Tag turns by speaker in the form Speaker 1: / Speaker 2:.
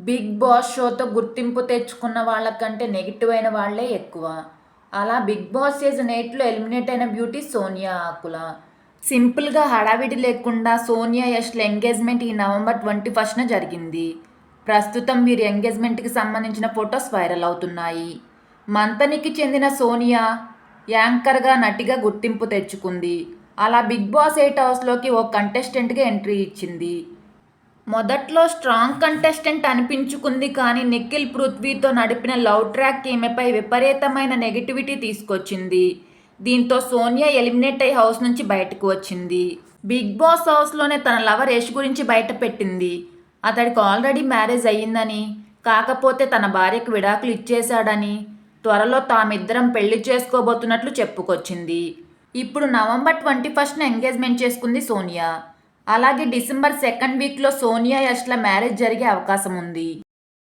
Speaker 1: Big boss షోతో గుర్తింపు తెచ్చుకున్న వాళ్ళకంటే నెగిటివ్ అయిన వాళ్ళే ఎక్కువ. అలా బిగ్ బాస్ సీజన్ 8లో ఎలిమినేట్ అయిన బ్యూటీ సోనియా ఆకుల. సింపుల్గా హడావిడి లేకుండా సోనియా యష్ల ఎంగేజ్మెంట్ ఈ నవంబర్ 21న జరిగింది. ప్రస్తుతం వీరి ఎంగేజ్మెంట్కి సంబంధించిన ఫొటోస్ వైరల్ అవుతున్నాయి. మంతనికి చెందిన సోనియా యాంకర్గా, నటిగా గుర్తింపు తెచ్చుకుంది. అలా బిగ్ బాస్ 8 హౌస్లోకి ఓ కంటెస్టెంట్గా ఎంట్రీ ఇచ్చింది. మొదట్లో స్ట్రాంగ్ కంటెస్టెంట్ అనిపించుకుంది కానీ నిఖిల్ పృథ్వీతో నడిపిన లవ్ ట్రాక్ ఈమెపై విపరీతమైన నెగిటివిటీ తీసుకొచ్చింది. దీంతో సోనియా ఎలిమినేట్ అయి హౌస్ నుంచి బయటకు వచ్చింది. బిగ్ బాస్ హౌస్లోనే తన లవర్ యష్ గురించి బయటపెట్టింది. అతడికి ఆల్రెడీ మ్యారేజ్ అయ్యిందని, కాకపోతే తన భార్యకు విడాకులు ఇచ్చేశాడని, త్వరలో తామిద్దరం పెళ్లి చేసుకోబోతున్నట్లు చెప్పుకొచ్చింది. ఇప్పుడు నవంబర్ 21న ఎంగేజ్మెంట్ చేసుకుంది సోనియా. అలాగే డిసెంబర్ 2nd వీక్లో సోనియా యష్ల మ్యారేజ్ జరిగే అవకాశం ఉంది.